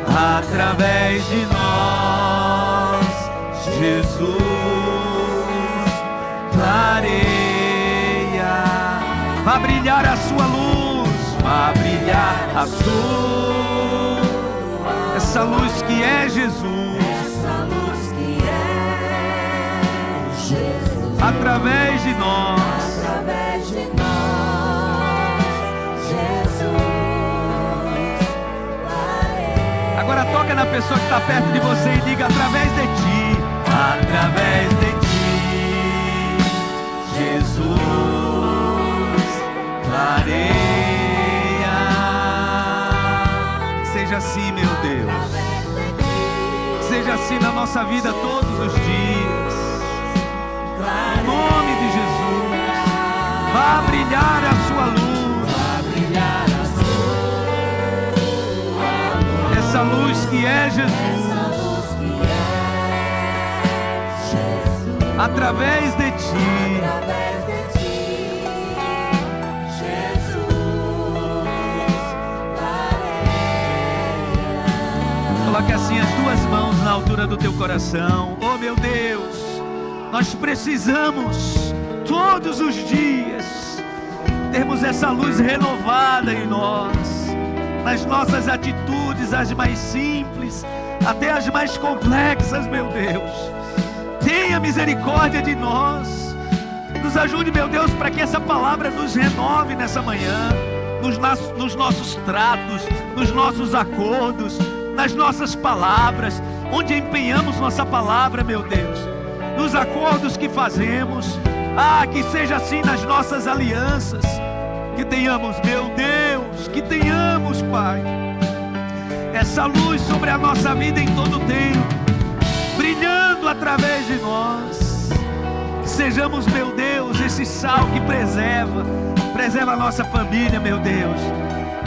Através de nós, Jesus, clareia. Vá brilhar a sua luz, vá brilhar a sua, essa luz que é Jesus, através de nós, Jesus. Agora toca na pessoa que está perto de você e diga: através de ti, através de ti, Jesus, clareia. Seja assim, meu Deus, seja assim na nossa vida todos os dias, em nome de Jesus. Vá brilhar a sua luz, essa luz que é Jesus, através de ti, coloque assim as duas mãos na altura do teu coração. Oh meu Deus, nós precisamos todos os dias termos essa luz renovada em nós, nas nossas atitudes, as mais simples, até as mais complexas, meu Deus. Tenha misericórdia de nós, nos ajude, meu Deus, para que essa palavra nos renove nessa manhã, nos nossos tratos, nos nossos acordos, nas nossas palavras, onde empenhamos nossa palavra, meu Deus, nos acordos que fazemos. Que seja assim nas nossas alianças, que tenhamos, meu Deus, que tenhamos, Pai, essa luz sobre a nossa vida em todo o tempo, brilhando através de nós. Que sejamos, meu Deus, esse sal que preserva a nossa família, meu Deus,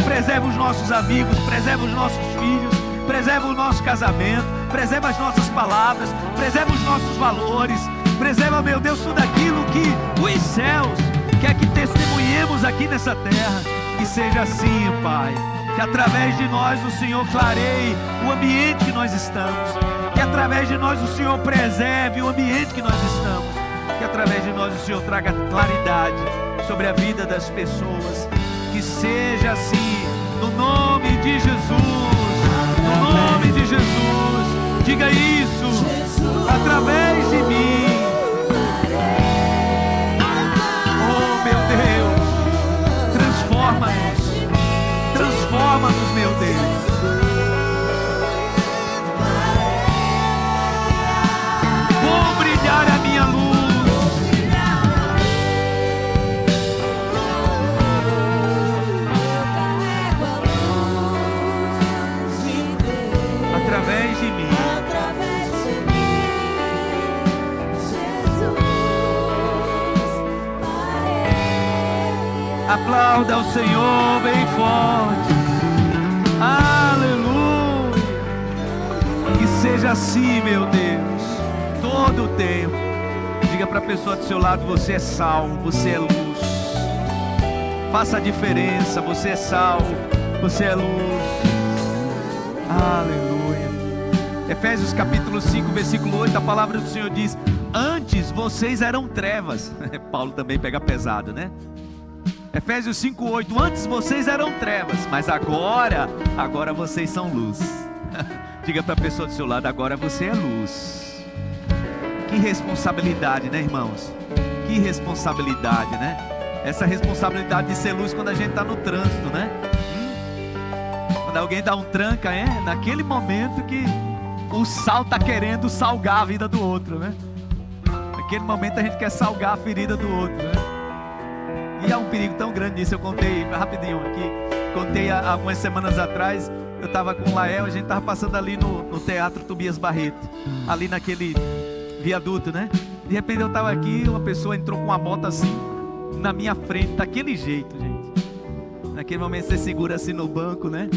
preserva os nossos amigos, preserva os nossos filhos, preserva o nosso casamento, preserva as nossas palavras, preserva os nossos valores, preserva, meu Deus, tudo aquilo que os céus quer que testemunhemos aqui nessa terra. Que seja assim, Pai, que através de nós o Senhor clareie o ambiente que nós estamos, que através de nós o Senhor preserve o ambiente que nós estamos, que através de nós o Senhor traga claridade sobre a vida das pessoas. Que seja assim, no nome de Jesus, no nome de Jesus. Diga isso, através de mim. Transforma-nos, meu Deus. Vou brilhar a minha luz, através de mim. Aplauda ao Senhor bem forte. Aleluia. Que seja assim, meu Deus, todo o tempo. Diga para a pessoa do seu lado: você é sal, você é luz. Faça a diferença. Você é sal, você é luz. Aleluia. Efésios capítulo 5, versículo 8, a palavra do Senhor diz: antes vocês eram trevas. Paulo também pega pesado, né? Efésios 5:8, antes vocês eram trevas, mas agora vocês são luz. Diga para a pessoa do seu lado: agora você é luz. Que responsabilidade, né, irmãos? Que responsabilidade, né? Essa responsabilidade de ser luz quando a gente está no trânsito, né? Quando alguém dá um tranca, naquele momento que o sal está querendo salgar a vida do outro, né? Naquele momento a gente quer salgar a ferida do outro, né? E há um perigo tão grande nisso. Eu contei rapidinho aqui, há algumas semanas atrás. Eu estava com o Lael, a gente estava passando ali no Teatro Tobias Barreto, ali naquele viaduto, né? De repente eu estava aqui, uma pessoa entrou com uma moto assim na minha frente, daquele jeito, gente. Naquele momento você segura assim no banco, né?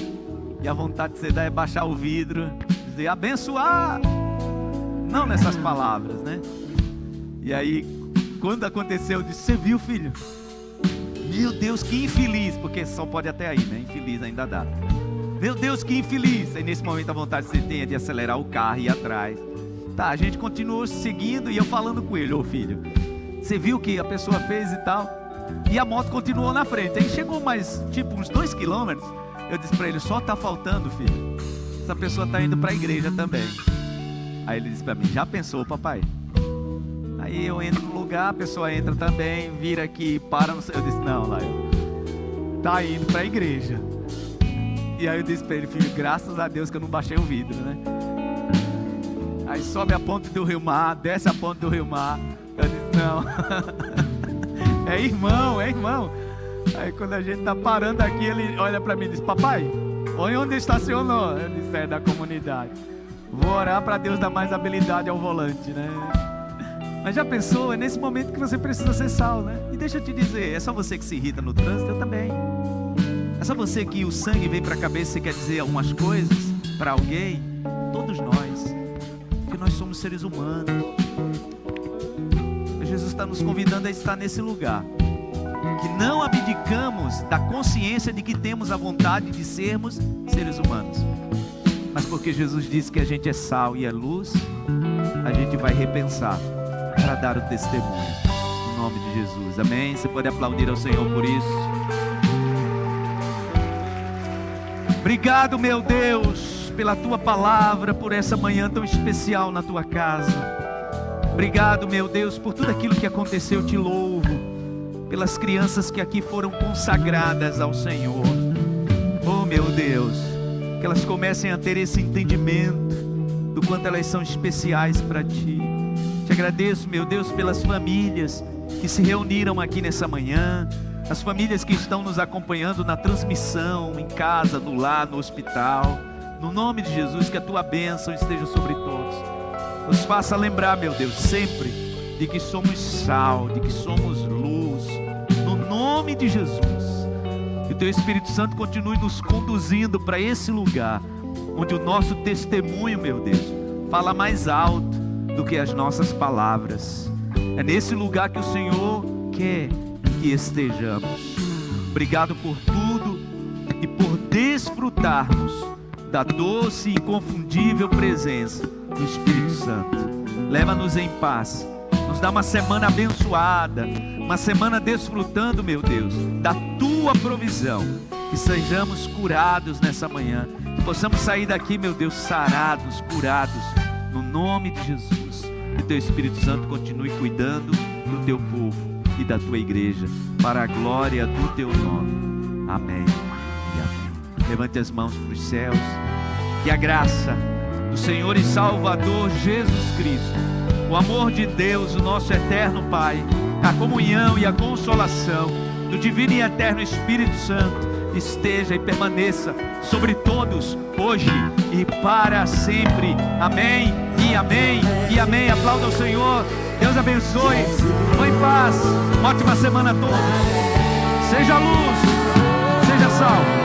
E a vontade que você dá é baixar o vidro, dizer abençoar, não nessas palavras, né? E aí, quando aconteceu, eu disse: você viu, filho? Meu Deus, que infeliz, porque só pode até aí, né? Infeliz ainda dá. Meu Deus, que infeliz. Aí nesse momento a vontade que você tem é de acelerar o carro e ir atrás. Tá, a gente continuou seguindo e eu falando com ele: ô filho, você viu o que a pessoa fez e tal? E a moto continuou na frente. Aí chegou mais, tipo, uns 2 quilômetros. Eu disse para ele: só tá faltando, filho, essa pessoa tá indo para a igreja também. Aí ele disse para mim: já pensou, papai? Aí eu entro no lugar, a pessoa entra também, vira aqui, para no... Eu disse: não, Lael, tá indo para a igreja. E aí eu disse para ele: filho, graças a Deus que eu não baixei o vidro, né? Aí sobe a ponte do Rio Mar, desce a ponte do Rio Mar. Eu disse, não. É irmão. Aí quando a gente tá parando aqui, ele olha para mim e diz, papai, onde estacionou? Eu disse, é da comunidade. Vou orar para Deus dar mais habilidade ao volante, né? Mas já pensou? É nesse momento que você precisa ser sal, né? E deixa eu te dizer, é só você que se irrita no trânsito? Eu também. É só você que o sangue vem para a cabeça e quer dizer algumas coisas para alguém? Todos nós. Porque nós somos seres humanos. E Jesus está nos convidando a estar nesse lugar. Que não abdicamos da consciência de que temos a vontade de sermos seres humanos. Mas porque Jesus disse que a gente é sal e é luz, a gente vai repensar para dar o testemunho. No nome de Jesus, amém? Você pode aplaudir ao Senhor por isso. Obrigado, meu Deus, pela Tua palavra, por essa manhã tão especial na Tua casa. Obrigado, meu Deus, por tudo aquilo que aconteceu. Te louvo pelas crianças que aqui foram consagradas ao Senhor. Oh, meu Deus, que elas comecem a ter esse entendimento do quanto elas são especiais para Ti. Te agradeço, meu Deus, pelas famílias que se reuniram aqui nessa manhã, as famílias que estão nos acompanhando na transmissão, em casa, no lar, no hospital. No nome de Jesus, que a Tua bênção esteja sobre todos. Nos faça lembrar, meu Deus, sempre de que somos sal, de que somos luz. No nome de Jesus, que o Teu Espírito Santo continue nos conduzindo para esse lugar, onde o nosso testemunho, meu Deus, fala mais alto do que as nossas palavras. É nesse lugar que o Senhor quer que estejamos. Obrigado por tudo e por desfrutarmos da doce e inconfundível presença do Espírito Santo. Leva-nos em paz, nos dá uma semana abençoada, uma semana desfrutando, meu Deus, da Tua provisão. Que sejamos curados nessa manhã, que possamos sair daqui, meu Deus, sarados, curados, no nome de Jesus. Que Teu Espírito Santo continue cuidando do Teu povo e da Tua igreja, para a glória do Teu nome. Amém e amém. Levante as mãos para os céus. Que a graça do Senhor e Salvador Jesus Cristo, o amor de Deus, o nosso eterno Pai, a comunhão e a consolação do divino e eterno Espírito Santo esteja e permaneça sobre todos, hoje e para sempre. Amém e amém e amém. Aplauda o Senhor. Deus abençoe. Vão em paz. Uma ótima semana a todos. Seja luz, seja sal.